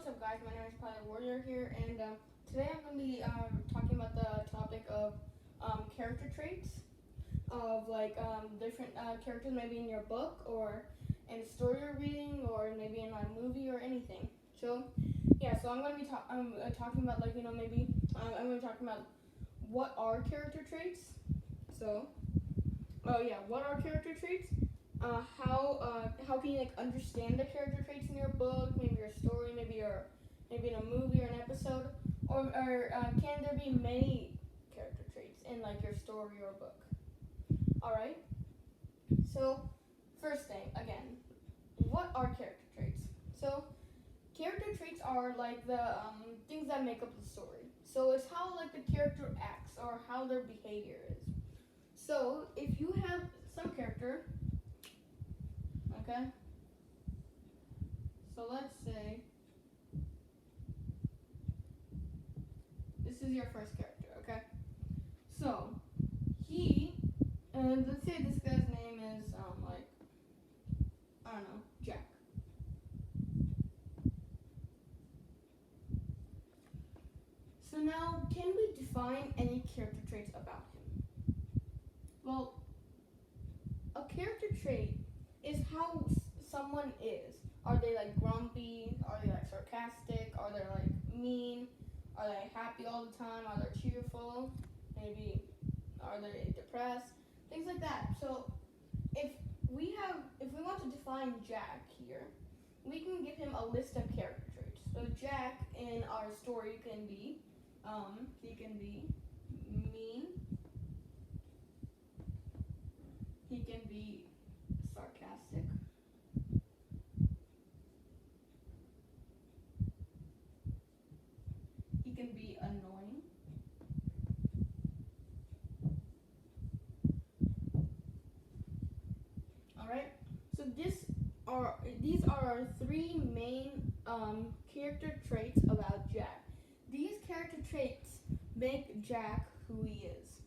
what's up, guys? My name is Pilot Warrior here, and today I'm going to be talking about the topic of character traits of different characters, maybe in your book or in a story you're reading, or maybe in a movie or anything. So, yeah, so I'm going to be talking about maybe I'm going to be talking about what are character traits. So, what are character traits? How can you understand the character traits in your book, maybe your story, maybe in a movie or an episode, or can there be many character traits in your story or book? All right. So first thing again, what are character traits? So character traits are the things that make up the story. So it's how the character acts or how their behavior is. So if you have some character. Okay. So let's say this is your first character. Okay. So let's say this guy's name is I don't know, Jack. So now, can we define any character traits about him? Well, a character trait is how someone is. Are they grumpy? Are they sarcastic? Are they mean? Are they happy all the time? Are they cheerful? Maybe are they depressed? Things like that. So if we want to define Jack here, we can give him a list of character traits. So Jack in our story can be he can be mean. He can be sarcastic. He can be annoying. Alright? So these are our three main character traits about Jack. These character traits make Jack who he is.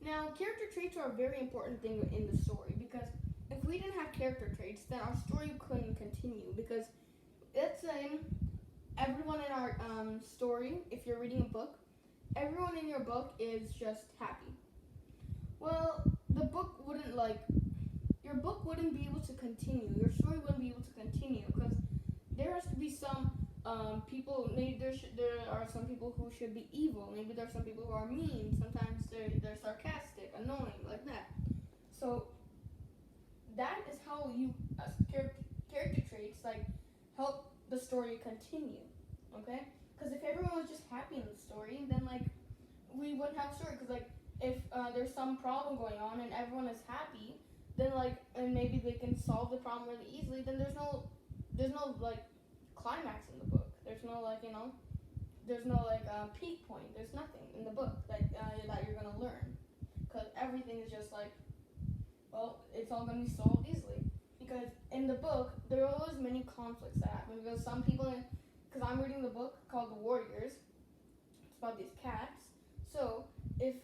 Now, character traits are a very important thing in the story because if we didn't have character traits, then our story couldn't continue. Because let's say everyone in our story, if you're reading a book, everyone in your book is just happy. Well, the book wouldn't your book wouldn't be able to continue. Your story wouldn't be able to continue because there has to be some people. Maybe there are some people who should be evil. Maybe there are some people who are mean. Sometimes they're sarcastic, annoying, like that. So that is how you character traits help the story continue. Okay? Because if everyone was just happy in the story, then we wouldn't have a story. Because if there's some problem going on and everyone is happy, then and maybe they can solve the problem really easily. Then there's no climax in the book. There's no there's no peak point. There's nothing in the book that you're gonna learn, because everything is just it's all gonna be solved easily. Because in the book there are always many conflicts that happen. Because some people, because I'm reading the book called The Warriors. It's about these cats. So if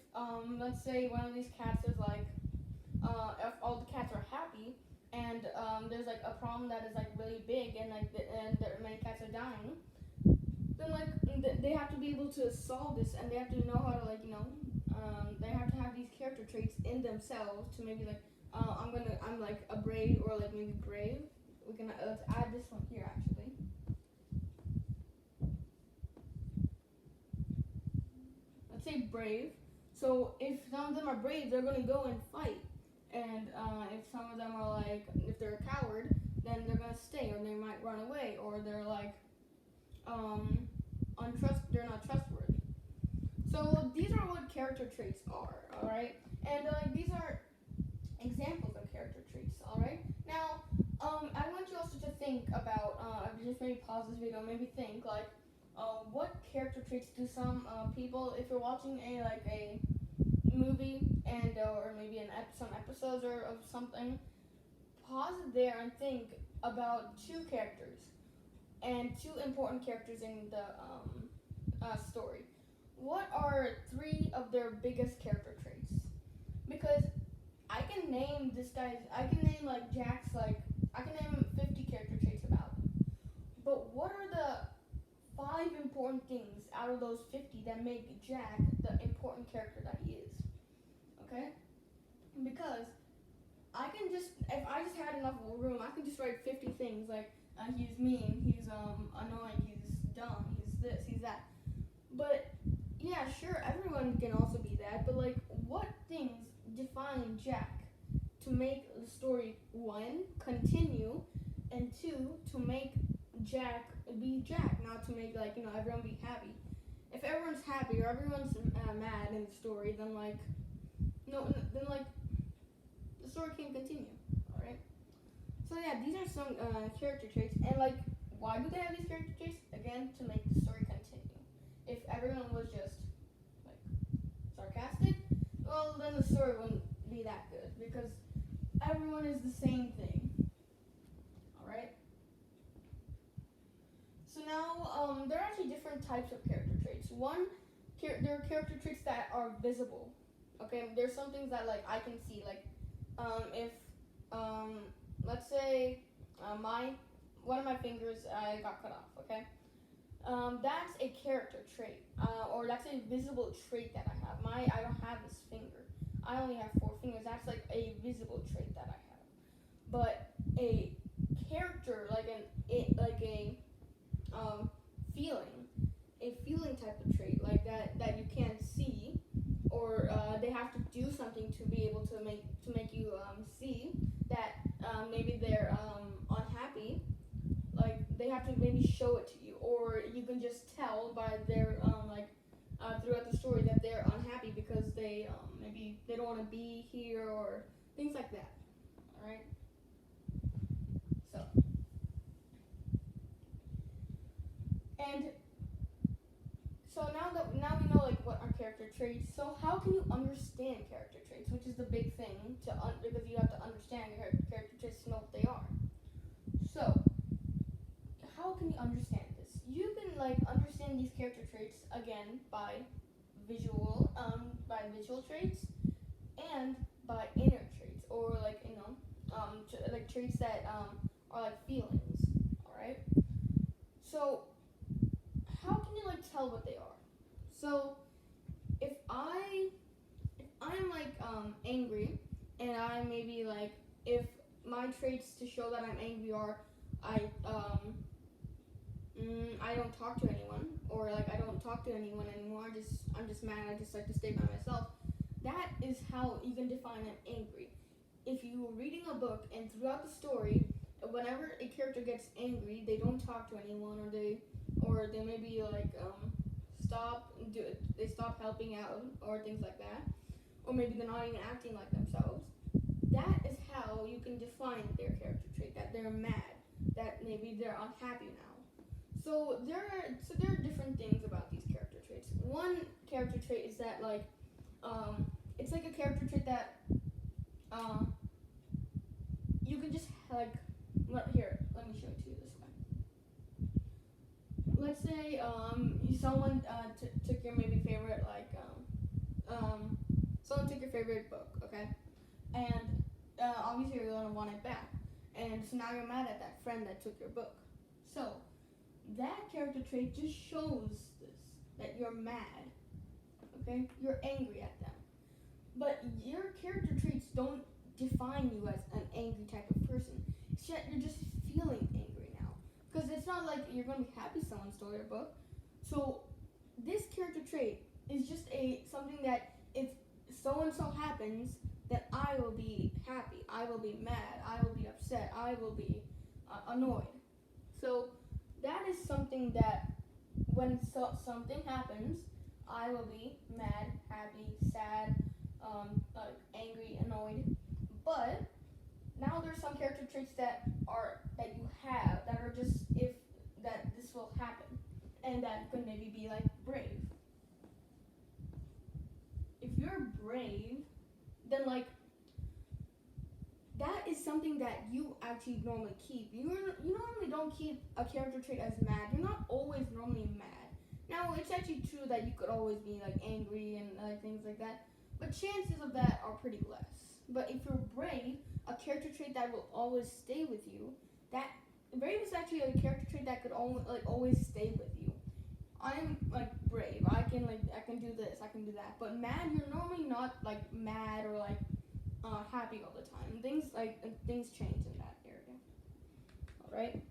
let's say one of these cats is if all the cats are happy, and there's a problem that is really big, and many cats are dying, then they have to be able to solve this, and they have to know how to they have to have these character traits in themselves to maybe I'm a brave, or maybe brave. We can let's add this one here actually. Let's say brave. So if some of them are brave, they're gonna go and fight. And if some of them are if they're a coward, then they're gonna stay, or they might run away, or they're they're not trustworthy. So these are what character traits are, all right? And these are examples of character traits, all right? Now, I want you also to think about, just maybe pause this video, maybe think what character traits do some people, if you're watching a movie and or maybe some episodes or of something, pause it there and think about two characters and two important characters in the story. What are three of their biggest character traits? Because I can name Jack's I can name 50 character traits about him. But what are 5 important things out of those 50 that make Jack the important character that he is. Okay? Because if I just had enough room, I could just write 50 things like he's mean, he's annoying, he's dumb, he's this, he's that. But yeah, sure, everyone can also be that, but like, what things define Jack to make the story, 1, continue, and 2, to make Jack be Jack, not to make, like, everyone be happy. If everyone's happy or everyone's mad in the story, then like, then like, the story can't continue. All right. So yeah, these are some character traits, and like, why do they have these character traits? Again, to make the story continue. If everyone was just like sarcastic, well, then the story wouldn't be that good because everyone is the same thing. All right. So now, there are actually different types of character traits. One, there are character traits that are visible. Okay, there's some things that like I can see. Like, if let's say one of my fingers I got cut off. Okay, that's a character trait, or that's a visible trait that I have. I don't have this finger. I only have 4 fingers. That's like a visible trait that I have. But a character, like a feeling type of trait, like that you can't see, or they have to do something to be able to make you see that maybe they're unhappy. Like they have to maybe show it to you, or you can just tell by their throughout the story that they're unhappy because they maybe they don't want to be here or things like that. All right. So, and so now we know like what are character traits. So how can you understand character traits, which is the big thing because you have to understand your character traits to know what they are. So how can you understand this? You can like understand these character traits again by visual traits and by inner traits, or like like traits that are like feelings. All right. So how can you like tell what they are? So if I'm like angry, and I maybe like, if my traits to show that I'm angry are I don't talk to anyone, or like I don't talk to anyone anymore. I'm just mad. I just like to stay by myself. That is how you can define I'm angry. If you were reading a book and throughout the story, whenever a character gets angry, they don't talk to anyone, or they maybe like they stop helping out or things like that, or maybe they're not even acting like themselves. That is how you can define their character trait, that they're mad, that maybe they're unhappy now. So there are different things about these character traits. One character trait is that like it's like a character trait that you can just like here, let me show it to you this way. Let's say someone took your maybe favorite someone took your favorite book, okay, and obviously you're gonna want it back, and so now you're mad at that friend that took your book. So that character trait just shows this, that you're mad, okay? You're angry at them. But your character traits don't define you as an angry type of person. You're just feeling angry now. Because it's not like you're going to be happy someone stole your book. So this character trait is just something that if so-and-so happens, then I will be happy, I will be mad, I will be upset, I will be annoyed. So that is something that when something happens, I will be mad, happy, sad, angry, annoyed. But now there's some character traits that you have that are just if that this will happen, and that could maybe be like brave. If you're brave, then like that is something that you actually normally keep. You normally don't keep a character trait as mad. You're not always normally mad. Now, it's actually true that you could always be like angry and things like that, but chances of that are pretty less. But if you're brave, a character trait that will always stay with you, that brave is actually a character trait that could always stay with you. I'm like brave. I can do this. I can do that. But mad, you're normally not like mad or like happy all the time. Things change in that area. All right.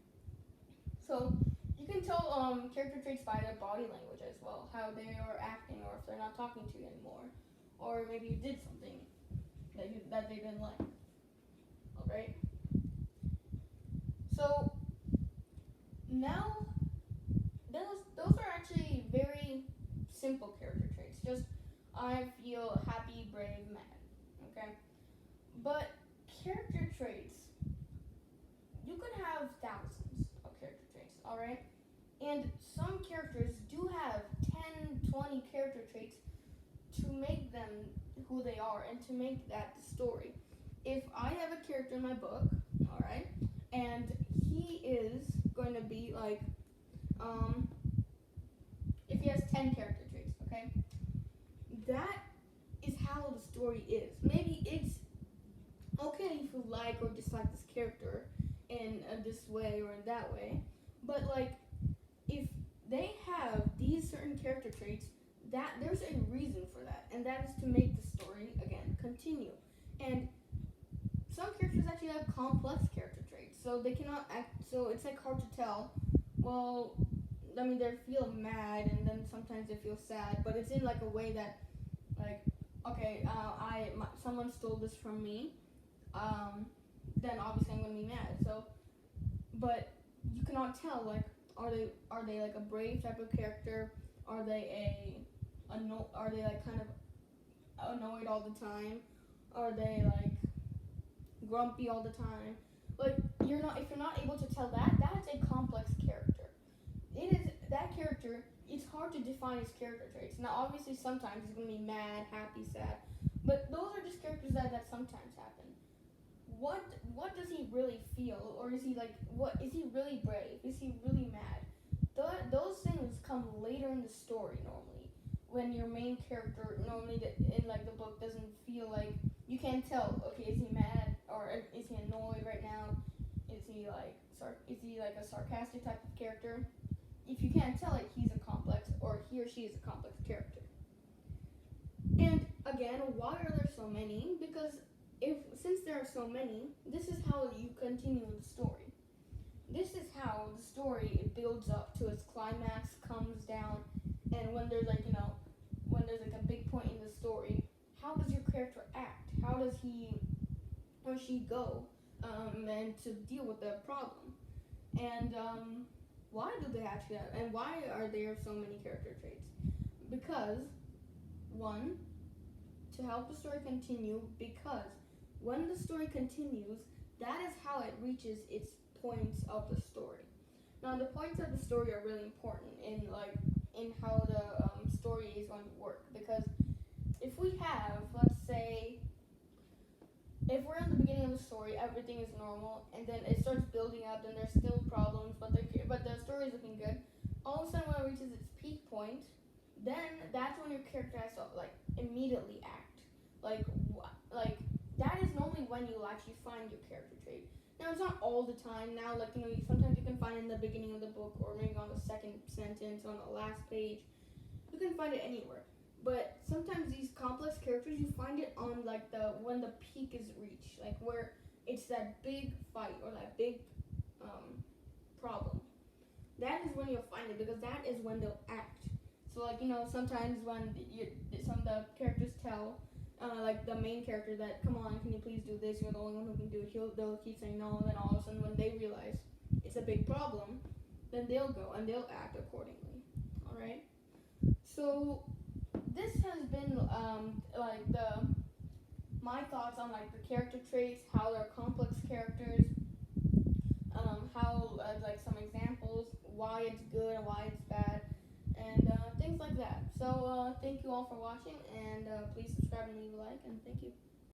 So you can tell character traits by their body language as well, how they are acting, or if they're not talking to you anymore, or maybe you did something that they didn't like. All right. So now those are actually very simple character traits. Just I feel happy, brave, mad. Okay. But character traits, you could have thousands of character traits. All right. And some characters do have 10, 20 character traits to make them who they are and to make that the story. If I have a character in my book, all right, and he is going to be like, if he has 10 character traits, okay, that is how the story is. Maybe it's okay if you like or dislike this character in this way or in that way, but like, if they have these certain character traits, that there's a reason for that, and that is to make the story again continue. And some characters actually have complex character traits, so they cannot act. So it's like hard to tell. Well, I mean, they feel mad, and then sometimes they feel sad, but it's in like a way that, like, okay, someone stole this from me. Then obviously I'm gonna be mad. So, but you cannot tell like, are they like a brave type of character? Are they are they like kind of annoyed all the time? Are they like grumpy all the time? Like, if you're not able to tell that, that's a complex character. It is that character. It's hard to define his character traits. Now, obviously, sometimes he's gonna be mad, happy, sad, but those are just characters that sometimes happen. What does he really feel, or is he like, what is he really brave? Is he really mad? Those things come later in the story normally, when your main character normally in like the book doesn't feel like, you can't tell. Okay, is he mad or is he annoyed right now? Is he like a sarcastic type of character? If you can't tell it, he's a complex, or he or she is a complex character. And again, why are there so many? Because since there are so many, this is how you continue the story. This is how the story builds up to its climax, comes down, and when there's like a big point in the story, how does your character act? How does he or she go, and to deal with the problem? And why do they actually have, and why are there so many character traits? Because, one, to help the story continue, because when the story continues, that is how it reaches its points of the story. Now, the points of the story are really important in how the story is going to work, because if we have, let's say, if we're in the beginning of the story, everything is normal, and then it starts building up, and there's still problems, but the story is looking good. All of a sudden, when it reaches its peak point, then that's when your character has to like immediately act. Like that is normally when you actually find your character trait. Now, it's not all the time. Now, like, sometimes you can find it in the beginning of the book, or maybe on the second sentence, on the last page. You can find it anywhere. But sometimes these complex characters, you find it on like when the peak is reached, like where it's that big fight or that big problem. That is when you'll find it, because that is when they'll act. So like, sometimes when some of the characters tell, like the main character, that, come on, can you please do this? You're the only one who can do it. They'll keep saying no, and then all of a sudden when they realize it's a big problem, then they'll go and they'll act accordingly. All right. So this has been my thoughts on like the character traits, how they're complex characters, how like some examples, why it's good and why it's bad, and things like that. So thank you all for watching, and please subscribe and leave a like, and thank you.